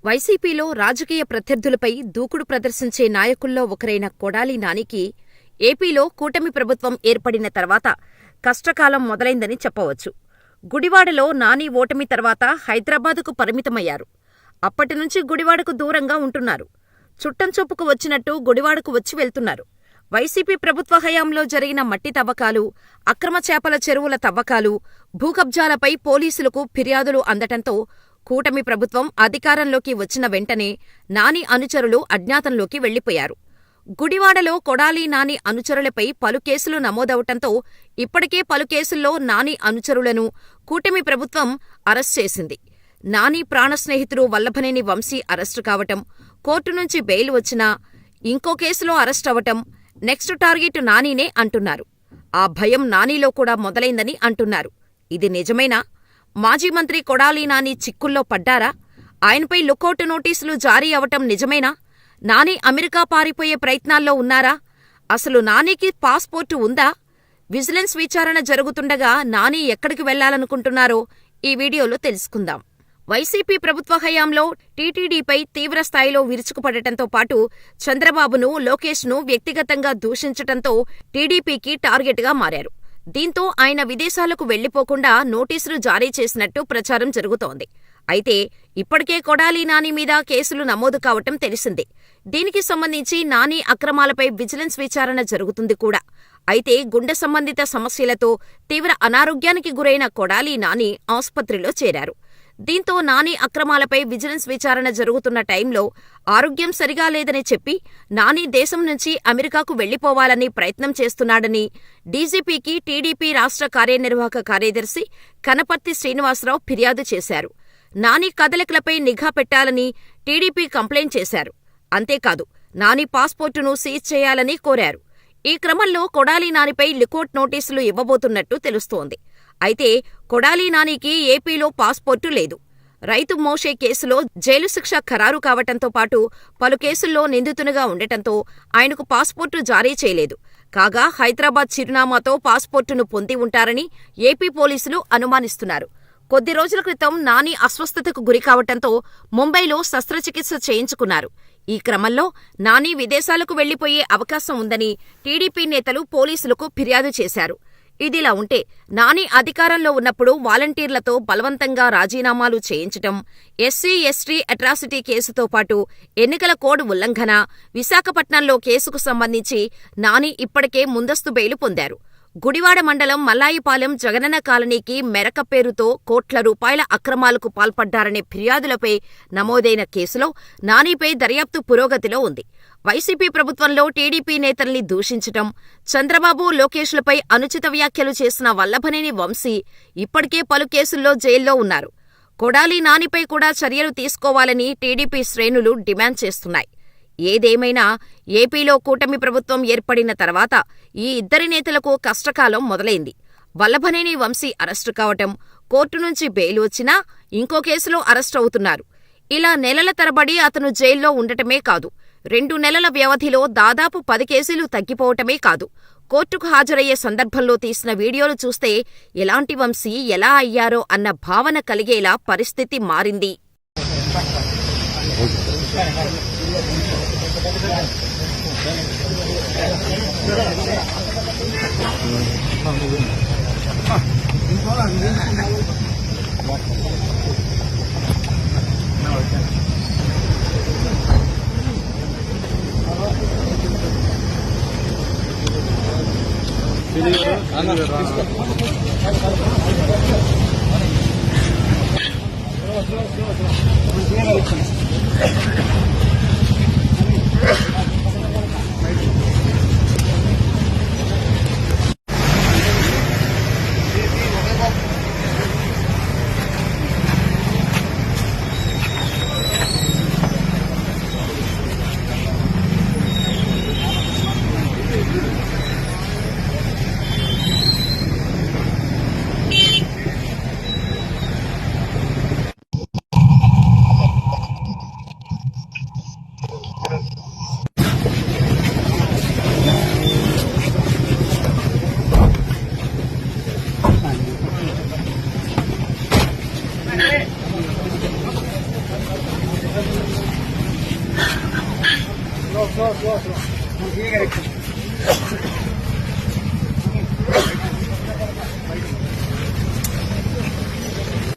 వైసీపీలో రాజకీయ ప్రత్యర్థులపై దూకుడు ప్రదర్శించే నాయకుల్లో ఒకరైన కొడాలి నానికి ఏపీలో కూటమి ప్రభుత్వం ఏర్పడిన తర్వాత కష్టకాలం మొదలైందని చెప్పవచ్చు. గుడివాడలో నాని ఓటమి తర్వాత హైదరాబాదుకు పరిమితమయ్యారు. అప్పటినుంచి గుడివాడకు దూరంగా ఉంటున్నారు. చుట్టంచూపుకు వచ్చినట్టు గుడివాడకు వచ్చి వెళ్తున్నారు. వైసీపీ ప్రభుత్వ హయాంలో జరిగిన మట్టి తవ్వకాలు, అక్రమ చేపల చెరువుల తవ్వకాలు, భూకబ్జాలపై పోలీసులకు ఫిర్యాదులు అందటంతో కూటమి ప్రభుత్వం అధికారంలోకి వచ్చిన వెంటనే నాని అనుచరులు అజ్ఞాతంలోకి వెళ్లిపోయారు. గుడివాడలో కొడాలి నాని అనుచరులపై పలు కేసులు నమోదవటంతో ఇప్పటికే పలు కేసుల్లో నాని అనుచరులను కూటమి ప్రభుత్వం అరెస్ట్ చేసింది. నాని ప్రాణస్నేహితుడు వల్లభనేని వంశీ అరెస్టు కావటం, కోర్టు నుంచి బెయిల్ వచ్చినా ఇంకో కేసులో అరెస్టవటం, నెక్స్ట్ టార్గెట్ నానినే అంటున్నారు. ఆ భయం నానిలో కూడా మొదలైందని అంటున్నారు. ఇది నిజమేనా? మాజీ మంత్రి కొడాలి నాని చిక్కుల్లో పడ్డారా? ఆయనపై లుకౌట్ నోటీసులు జారీ అవటం నిజమేనా? నాని అమెరికా పారిపోయే ప్రయత్నాల్లో ఉన్నారా? అసలు నానికి పాస్పోర్టు ఉందా? విజిలెన్స్ విచారణ జరుగుతుండగా నాని ఎక్కడికి వెళ్లాలనుకుంటున్నారో ఈ వీడియోలో తెలుసుకుందాం. వైసీపీ ప్రభుత్వ హయాంలో టీటీడీపై తీవ్రస్థాయిలో విరుచుకుపడటంతో పాటు చంద్రబాబును, లోకేష్ను వ్యక్తిగతంగా దూషించటంతో టీడీపీకి టార్గెట్గా మారారు. దీంతో ఆయన విదేశాలకు వెళ్లిపోకుండా నోటీసులు జారీ చేసినట్టు ప్రచారం జరుగుతోంది. అయితే ఇప్పటికే కొడాలి నాని మీద కేసులు నమోదు కావటం తెలిసిందే. దీనికి సంబంధించి నాని అక్రమాలపై విజిలెన్స్ విచారణ జరుగుతుంది కూడా. అయితే గుండె సంబంధిత సమస్యలతో తీవ్ర అనారోగ్యానికి గురైన కొడాలి నాని ఆసుపత్రిలో చేరారు. దీంతో నాని అక్రమాలపై విజిలెన్స్ విచారణ జరుగుతున్న టైంలో ఆరోగ్యం సరిగా లేదని చెప్పి నాని దేశం నుంచి అమెరికాకు వెళ్లిపోవాలని ప్రయత్నం చేస్తున్నాడని డీజీపీకి టీడీపీ రాష్ట్ర కార్యనిర్వాహక కార్యదర్శి కనపర్తి శ్రీనివాసరావు ఫిర్యాదు చేశారు. నాని కదలికలపై నిఘా పెట్టాలని టీడీపీ కంప్లైంట్ చేశారు. అంతేకాదు నాని పాస్పోర్టును సీజ్ చేయాలని కోరారు. ఈ క్రమంలో కొడాలి నానిపై లుకౌట్ నోటీసులు ఇవ్వబోతున్నట్టు తెలుస్తోంది. అయితే కొడాలి నానికి ఏపీలో పాస్పోర్టు లేదు. రైతు మోషే కేసులో జైలు శిక్ష ఖరారు కావటంతో పాటు పలు కేసుల్లో నిందితునిగా ఉండటంతో ఆయనకు పాస్పోర్టు జారీ చేయలేదు. కాగా హైదరాబాద్ చిరునామాతో పాస్పోర్టును పొంది ఉంటారని ఏపీ పోలీసులు అనుమానిస్తున్నారు. కొద్ది రోజుల క్రితం నాని అస్వస్థతకు గురికావటంతో ముంబైలో శస్త్రచికిత్స చేయించుకున్నారు. ఈ క్రమంలో నాని విదేశాలకు వెళ్లిపోయే అవకాశం ఉందని టీడీపీ నేతలు పోలీసులకు ఫిర్యాదు చేశారు. ఇదిలా ఉంటే నాని అధికారంలో ఉన్నప్పుడు వాలంటీర్లతో బలవంతంగా రాజీనామాలు చేయించటం, ఎస్సీ ఎస్టీ అట్రాసిటీ కేసుతో పాటు ఎన్నికల కోడ్ ఉల్లంఘన, విశాఖపట్నంలో కేసుకు సంబంధించి నాని ఇప్పటికే ముందస్తు బెయిలు పొందారు. గుడివాడ మండలం మల్లాయిపాలెం జగనన్న కాలనీకి మెరక పేరుతో కోట్ల రూపాయల అక్రమాలకు పాల్పడ్డారనే ఫిర్యాదులపై నమోదైన కేసులో నానిపై దర్యాప్తు పురోగతిలో ఉంది. వైసీపీ ప్రభుత్వంలో టీడీపీ నేతల్ని దూషించటం, చంద్రబాబు, లోకేష్లపై అనుచిత వ్యాఖ్యలు చేసిన వల్లభనేని వంశీ ఇప్పటికే పలు కేసుల్లో జైల్లో ఉన్నారు. కొడాలి నానిపై కూడా చర్యలు తీసుకోవాలని టీడీపీ శ్రేణులు డిమాండ్ చేస్తున్నాయి. ఏదేమైనా ఏపీలో కూటమి ప్రభుత్వం ఏర్పడిన తర్వాత ఈ ఇద్దరి నేతలకు కష్టకాలం మొదలైంది. వల్లభనేని వంశీ అరెస్టు కావటం, కోర్టు నుంచి బెయిల్ వచ్చినా ఇంకో కేసులో అరెస్టు అవుతున్నారు. ఇలా నెలల తరబడి అతను జైల్లో ఉండటమే కాదు, 2 నెలల వ్యవధిలో దాదాపు 10 కేసులు తగ్గిపోవటమే కాదు, కోర్టుకు హాజరయ్యే సందర్భంలో తీసిన వీడియోలు చూస్తే ఎలాంటి వంశీ ఎలా అయ్యారో అన్న భావన కలిగేలా పరిస్థితి మారింది. स्लो स्लो स्लो स्लो ठीक है